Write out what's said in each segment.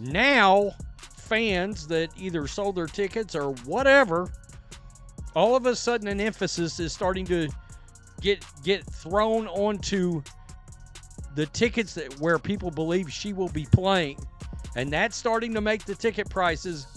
Now, fans that either sold their tickets or whatever, all of a sudden an emphasis is starting to get thrown onto the tickets where people believe she will be playing. And that's starting to make the ticket prices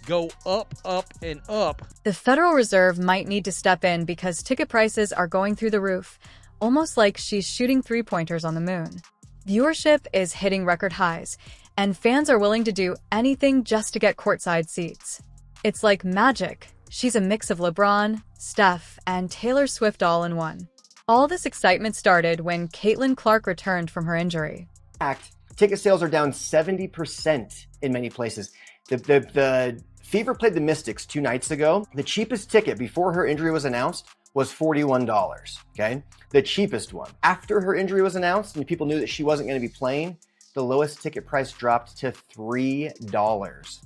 go up, up, and up. The Federal Reserve might need to step in because ticket prices are going through the roof, almost like she's shooting three-pointers on the moon. Viewership is hitting record highs, and fans are willing to do anything just to get courtside seats. It's like magic. She's a mix of LeBron, Steph, and Taylor Swift all in one. All this excitement started when Caitlin Clark returned from her injury. Ticket sales are down 70% in many places. The Fever played the Mystics 2 nights ago. The cheapest ticket before her injury was announced was $41, okay? The cheapest one. After her injury was announced and people knew that she wasn't going to be playing, the lowest ticket price dropped to $3.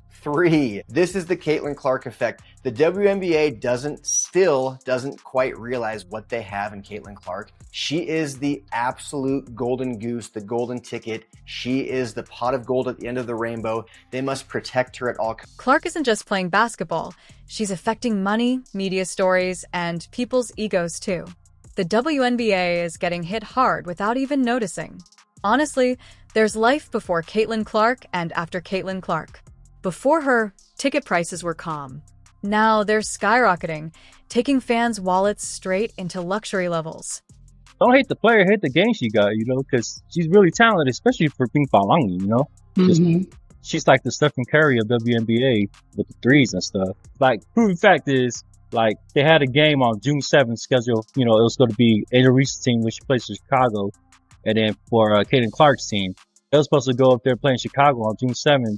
This is the Caitlin Clark effect. The WNBA still doesn't quite realize what they have in Caitlin Clark. She is the absolute golden goose, the golden ticket. She is the pot of gold at the end of the rainbow. They must protect her at all costs. Clark isn't just playing basketball. She's affecting money, media stories, and people's egos too. The WNBA is getting hit hard without even noticing. Honestly, there's life before Caitlin Clark and after Caitlin Clark. Before her, ticket prices were calm. Now they're skyrocketing, taking fans' wallets straight into luxury levels. Don't hate the player, hate the game she got, because she's really talented, especially for being Falangi, She's like the Stephen Curry of WNBA with the threes and stuff. Like, proven fact is, they had a game on June 7th scheduled, it was going to be Ada Reese's team, which plays for Chicago, and then for Caitlin Clark's team. They were supposed to go up there playing Chicago on June 7th.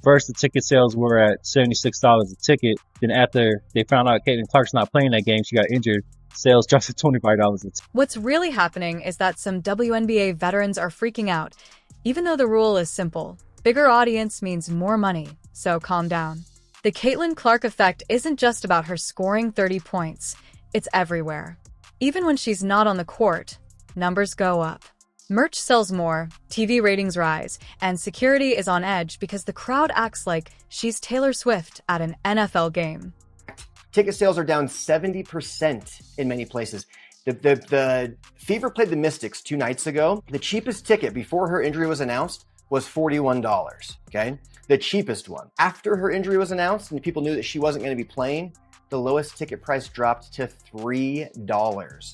First, the ticket sales were at $76 a ticket. Then after they found out Caitlin Clark's not playing that game, she got injured, sales dropped to $25 a ticket. What's really happening is that some WNBA veterans are freaking out. Even though the rule is simple, bigger audience means more money, so calm down. The Caitlin Clark effect isn't just about her scoring 30 points. It's everywhere. Even when she's not on the court, numbers go up. Merch sells more, TV ratings rise, and security is on edge because the crowd acts like she's Taylor Swift at an NFL game. Ticket sales are down 70% in many places. The Fever played the Mystics 2 nights ago. The cheapest ticket before her injury was announced was $41, okay? The cheapest one. After her injury was announced and people knew that she wasn't going to be playing, the lowest ticket price dropped to $3.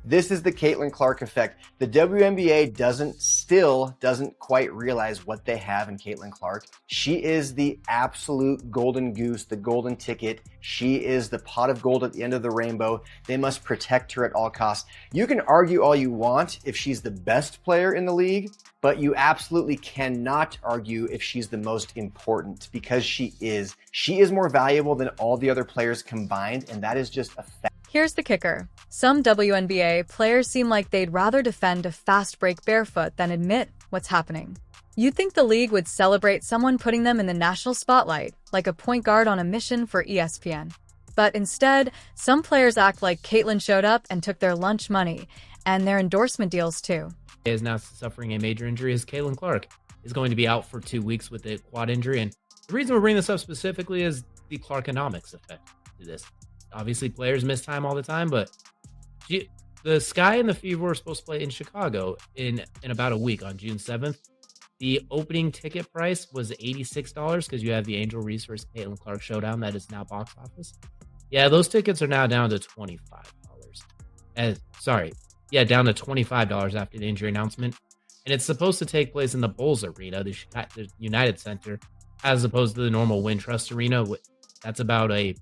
This is the Caitlin Clark effect. The WNBA still doesn't quite realize what they have in Caitlin Clark. She is the absolute golden goose, the golden ticket. She is the pot of gold at the end of the rainbow. They must protect her at all costs. You can argue all you want if she's the best player in the league, but you absolutely cannot argue if she's the most important, because she is. She is more valuable than all the other players combined, and that is just a fact. Here's the kicker. Some WNBA players seem like they'd rather defend a fast break barefoot than admit what's happening. You'd think the league would celebrate someone putting them in the national spotlight, like a point guard on a mission for ESPN. But instead, some players act like Caitlin showed up and took their lunch money, and their endorsement deals too. Is now suffering a major injury as Caitlin Clark is going to be out for 2 weeks with a quad injury. And the reason we're bringing this up specifically is the Clarkonomics effect to this. Obviously, players miss time all the time, but the Sky and the Fever were supposed to play in Chicago in about a week on June 7th. The opening ticket price was $86 because you have the Angel Reese versus Caitlin Clark showdown that is now box office. Yeah, those tickets are now down to $25. Down to $25 after the injury announcement. And it's supposed to take place in the Bulls Arena, the United Center, as opposed to the normal Wintrust Arena. That's about a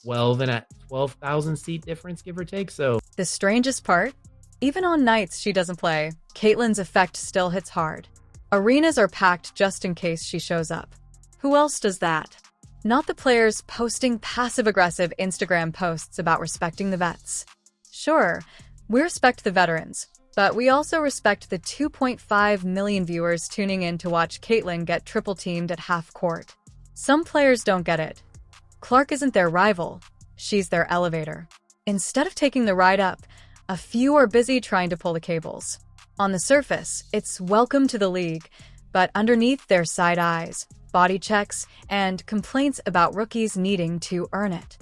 12,000 seat difference, give or take. So the strangest part, even on nights she doesn't play, Caitlin's effect still hits hard. Arenas are packed just in case she shows up. Who else does that? Not the players posting passive-aggressive Instagram posts about respecting the vets. Sure, we respect the veterans, but we also respect the 2.5 million viewers tuning in to watch Caitlin get triple-teamed at half court. Some players don't get it. Clark isn't their rival, she's their elevator. Instead of taking the ride up, a few are busy trying to pull the cables. On the surface, it's welcome to the league, But underneath there's side eyes, body checks, and complaints about rookies needing to earn it.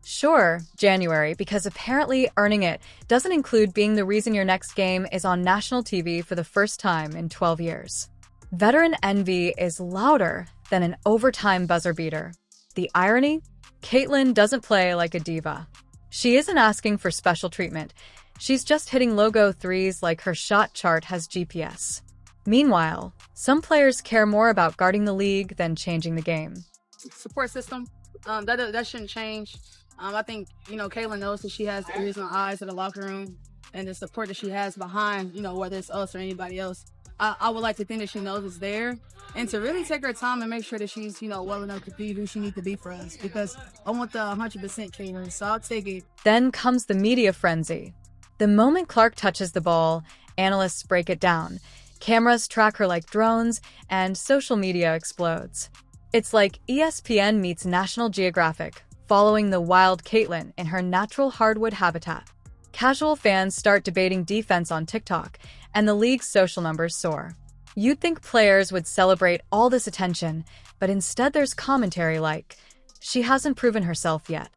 Sure, January, because apparently earning it doesn't include being the reason your next game is on national TV for the first time in 12 years. Veteran envy is louder than an overtime buzzer beater. The irony? Caitlyn doesn't play like a diva. She isn't asking for special treatment. She's just hitting logo threes like her shot chart has GPS. Meanwhile, some players care more about guarding the league than changing the game. Support system, that shouldn't change. I think, Caitlyn knows that she has the ears and eyes in the locker room, and the support that she has behind, whether it's us or anybody else. I would like to think that she knows it's there, and to really take her time and make sure that she's, well enough to be who she needs to be for us, because I want the 100% Caitlyn, so I'll take it. Then comes the media frenzy. The moment Clark touches the ball, analysts break it down. Cameras track her like drones, and social media explodes. It's like ESPN meets National Geographic, following the wild Caitlyn in her natural hardwood habitat. Casual fans start debating defense on TikTok, and the league's social numbers soar. You'd think players would celebrate all this attention, but instead there's commentary like, she hasn't proven herself yet.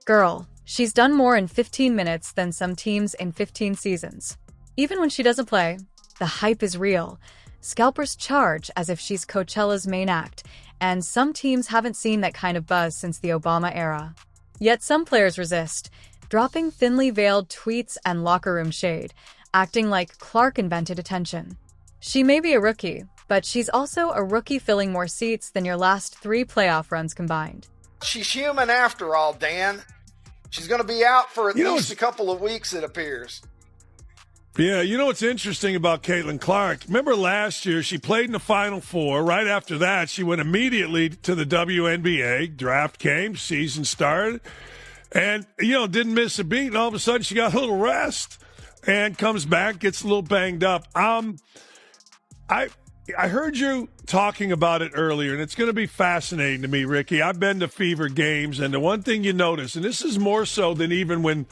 Girl, she's done more in 15 minutes than some teams in 15 seasons. Even when she doesn't play, the hype is real. Scalpers charge as if she's Coachella's main act, and some teams haven't seen that kind of buzz since the Obama era. Yet some players resist, dropping thinly veiled tweets and locker room shade, acting like Clark invented attention. She may be a rookie, but she's also a rookie filling more seats than your last 3 playoff runs combined. She's human after all, Dan. She's going to be out for at least a couple of weeks, it appears. Yeah, you know what's interesting about Caitlin Clark? Remember last year, she played in the Final Four. Right after that, she went immediately to the WNBA. Draft came, season started, and, didn't miss a beat. And all of a sudden, she got a little rest and comes back, gets a little banged up. I heard you talking about it earlier, and it's going to be fascinating to me, Ricky. I've been to Fever games, and the one thing you notice, and this is more so than even when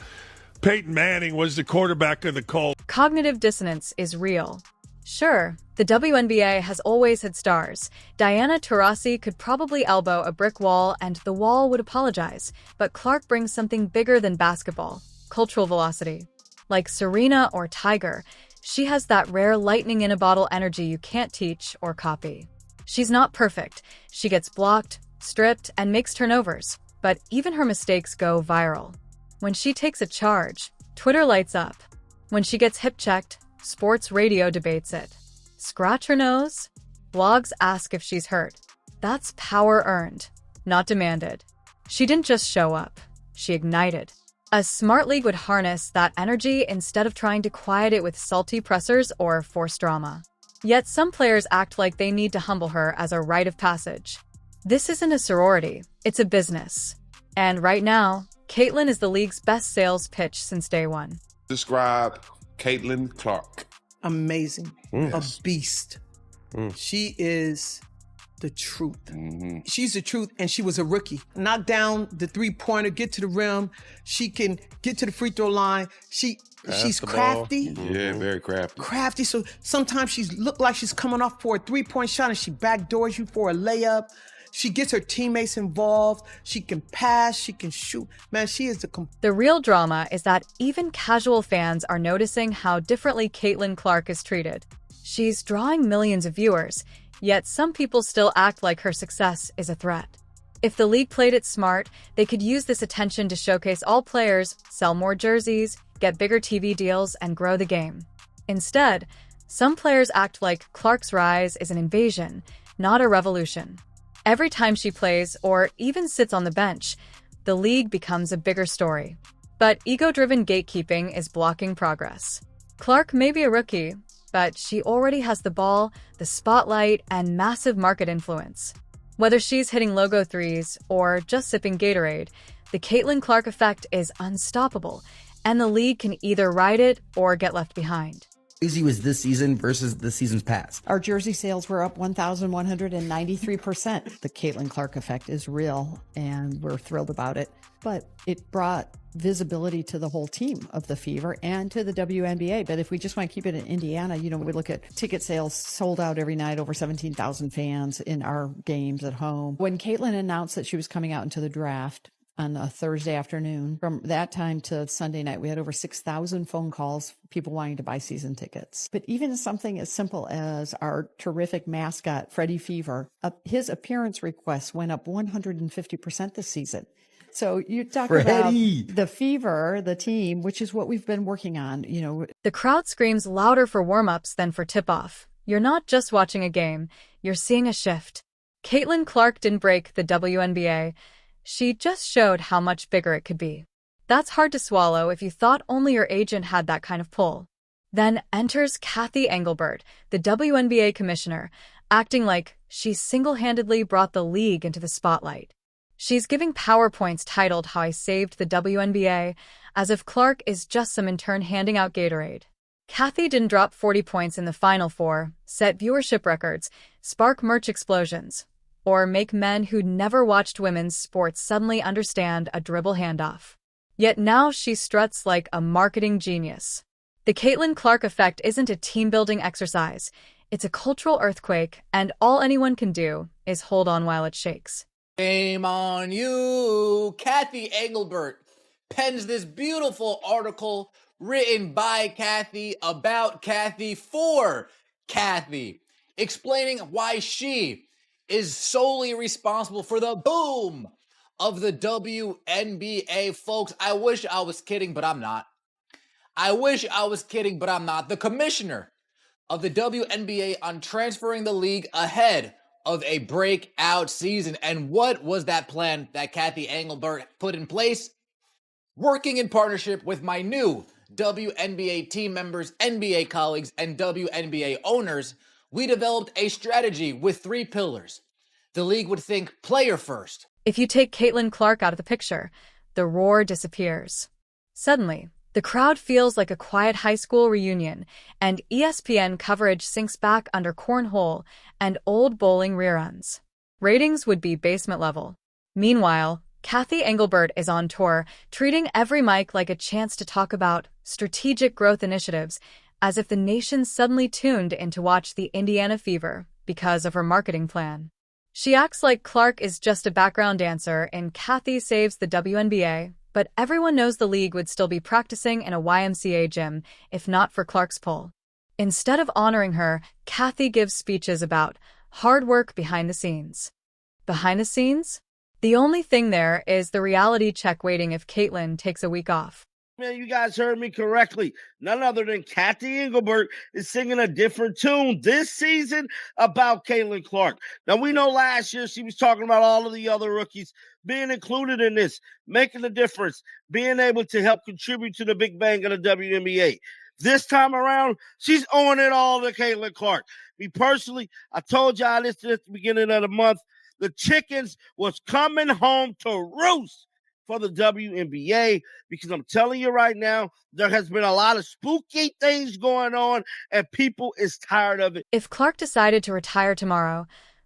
Peyton Manning was the quarterback of the Colts. Cognitive dissonance is real. Sure, the WNBA has always had stars. Diana Taurasi could probably elbow a brick wall and the wall would apologize, but Clark brings something bigger than basketball, cultural velocity. Like Serena or Tiger, she has that rare lightning-in-a-bottle energy you can't teach or copy. She's not perfect. She gets blocked, stripped, and makes turnovers, but even her mistakes go viral. When she takes a charge, Twitter lights up. When she gets hip-checked, sports radio debates it. Scratch her nose? Blogs ask if she's hurt. That's power earned, not demanded. She didn't just show up. She ignited. A smart league would harness that energy instead of trying to quiet it with salty pressers or forced drama. Yet some players act like they need to humble her as a rite of passage. This isn't a sorority, it's a business. And right now, Caitlyn is the league's best sales pitch since day one. Describe Caitlin Clark. Amazing. Yes. A beast. She is the truth. She's the truth, and she was a rookie. Knock down the three-pointer, get to the rim. She can get to the free throw line. She's crafty. Yeah, very crafty. Crafty, so sometimes she look like she's coming off for a three-point shot and she backdoors you for a layup. She gets her teammates involved. She can pass. She can shoot. Man, she is The real drama is that even casual fans are noticing how differently Caitlin Clark is treated. She's drawing millions of viewers, yet some people still act like her success is a threat. If the league played it smart, they could use this attention to showcase all players, sell more jerseys, get bigger TV deals, and grow the game. Instead, some players act like Clark's rise is an invasion, not a revolution. Every time she plays, or even sits on the bench, the league becomes a bigger story. But ego-driven gatekeeping is blocking progress. Clark may be a rookie, but she already has the ball, the spotlight, and massive market influence. Whether she's hitting logo threes or just sipping Gatorade, the Caitlin Clark effect is unstoppable, and the league can either ride it or get left behind. crazy was this season versus the seasons past? Our jersey sales were up 1,193%. The Caitlin Clark effect is real, and we're thrilled about it. But it brought visibility to the whole team of the Fever and to the WNBA. But if we just want to keep it in Indiana, we look at ticket sales sold out every night, over 17,000 fans in our games at home. When Caitlin announced that she was coming out into the draft on a Thursday afternoon, from that time to Sunday night, we had over 6,000 phone calls, people wanting to buy season tickets. But even something as simple as our terrific mascot, Freddie Fever, his appearance requests went up 150% this season. So you talk about the Fever, the team, which is what we've been working on, The crowd screams louder for warm-ups than for tip-off. You're not just watching a game, you're seeing a shift. Caitlin Clark didn't break the WNBA. She just showed how much bigger it could be. That's hard to swallow if you thought only your agent had that kind of pull. Then enters Cathy Engelbert, the WNBA commissioner, acting like she single-handedly brought the league into the spotlight. She's giving PowerPoints titled How I Saved the WNBA, as if Clark is just some intern handing out Gatorade. Cathy didn't drop 40 points in the Final Four, set viewership records, spark merch explosions, or make men who'd never watched women's sports suddenly understand a dribble handoff. Yet now she struts like a marketing genius. The Caitlin Clark effect isn't a team-building exercise. It's a cultural earthquake, and all anyone can do is hold on while it shakes. Shame on you. Cathy Engelbert pens this beautiful article written by Cathy, about Cathy, for Cathy, explaining why she is solely responsible for the boom of the WNBA. Folks, I wish I was kidding, but I'm not. The commissioner of the WNBA on transferring the league ahead of a breakout season. And what was that plan that Cathy Engelbert put in place? Working in partnership with my new WNBA team members, NBA colleagues, and WNBA owners, we developed a strategy with 3 pillars. The league would think player first. If you take Caitlin Clark out of the picture, the roar disappears. Suddenly, the crowd feels like a quiet high school reunion, and ESPN coverage sinks back under cornhole and old bowling reruns. Ratings would be basement level. Meanwhile, Cathy Engelbert is on tour, treating every mic like a chance to talk about strategic growth initiatives, as if the nation suddenly tuned in to watch the Indiana Fever because of her marketing plan. She acts like Clark is just a background dancer in Cathy Saves the WNBA, but everyone knows the league would still be practicing in a YMCA gym if not for Clark's pull. Instead of honoring her, Cathy gives speeches about hard work behind the scenes. Behind the scenes? The only thing there is the reality check waiting if Caitlin takes a week off. Man, you guys heard me correctly. None other than Cathy Engelbert is singing a different tune this season about Caitlin Clark. Now, we know last year she was talking about all of the other rookies being included in this, making a difference, being able to help contribute to the big bang of the WNBA. This time around, she's owing it all to Caitlin Clark. Me personally, I told y'all this at the beginning of the month. The chickens was coming home to roost for the WNBA, because I'm telling you right now, there has been a lot of spooky things going on, and people is tired of it. If Clark decided to retire tomorrow,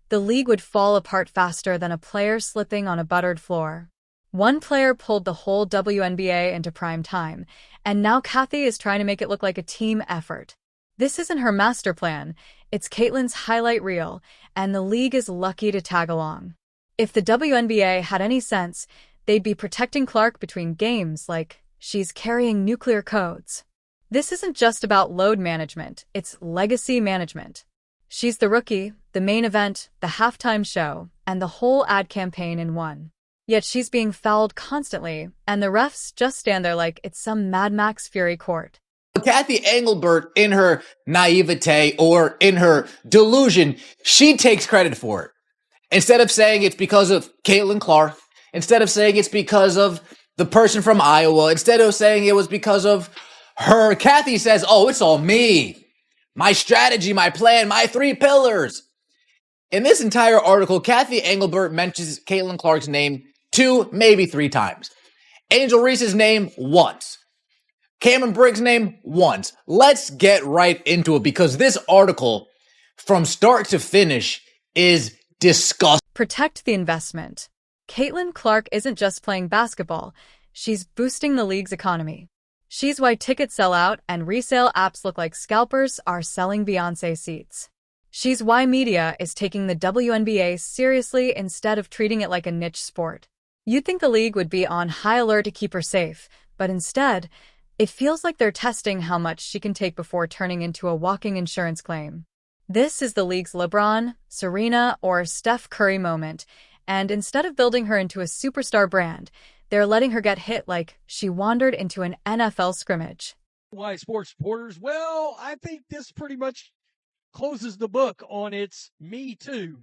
the league would fall apart faster than a player slipping on a buttered floor. One player pulled the whole WNBA into prime time, and now Cathy is trying to make it look like a team effort. This isn't her master plan, it's Caitlin's highlight reel, and the league is lucky to tag along. If the WNBA had any sense, they'd be protecting Clark between games like she's carrying nuclear codes. This isn't just about load management, it's legacy management. She's the rookie, the main event, the halftime show, and the whole ad campaign in one. Yet she's being fouled constantly, and the refs just stand there like it's some Mad Max Fury court. Cathy Engelbert, in her naivete or in her delusion, she takes credit for it. Instead of saying it's because of Caitlin Clark, instead of saying it's because of the person from Iowa, instead of saying it was because of her, Cathy says, oh, it's all me. My strategy, my plan, my 3 pillars. In this entire article, Cathy Engelbert mentions Caitlin Clark's name 2, maybe 3 times. Angel Reese's name once. Cameron Briggs' name once. Let's get right into it because this article, from start to finish, is disgusting. Protect the investment. Caitlin Clark isn't just playing basketball, she's boosting the league's economy. She's why tickets sell out and resale apps look like scalpers are selling Beyoncé seats. She's why media is taking the WNBA seriously instead of treating it like a niche sport. You'd think the league would be on high alert to keep her safe, but instead, it feels like they're testing how much she can take before turning into a walking insurance claim. This is the league's LeBron, Serena, or Steph Curry moment, and instead of building her into a superstar brand, they're letting her get hit like she wandered into an NFL scrimmage. Why, sports supporters? Well, I think this pretty much closes the book on its Me Too.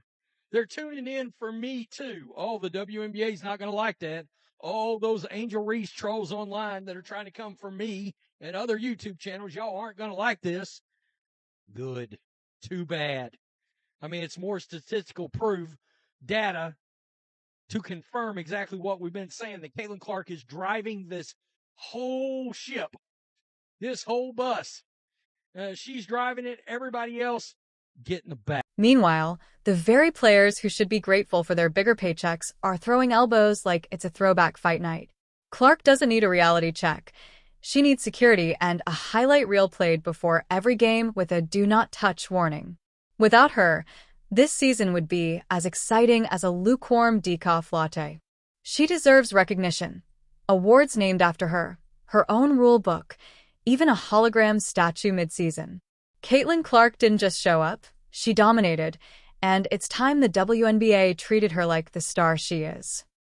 They're tuning in for Me Too. Oh, the WNBA's not going to like that. Oh, those Angel Reese trolls online that are trying to come for me and other YouTube channels, y'all aren't going to like this. Good. Too bad. I mean, it's more statistical proof, data, to confirm exactly what we've been saying, that Caitlin Clark is driving this whole ship, this whole bus. She's driving it. Everybody else get in the back. Meanwhile, the very players who should be grateful for their bigger paychecks are throwing elbows like it's a throwback fight night. Clark doesn't need a reality check. She needs security and a highlight reel played before every game with a do not touch warning. Without her, this season would be as exciting as a lukewarm decaf latte. She deserves recognition, awards named after her, her own rule book, even a hologram statue mid-season. Caitlin Clark didn't just show up, she dominated, and it's time the WNBA treated her like the star she is.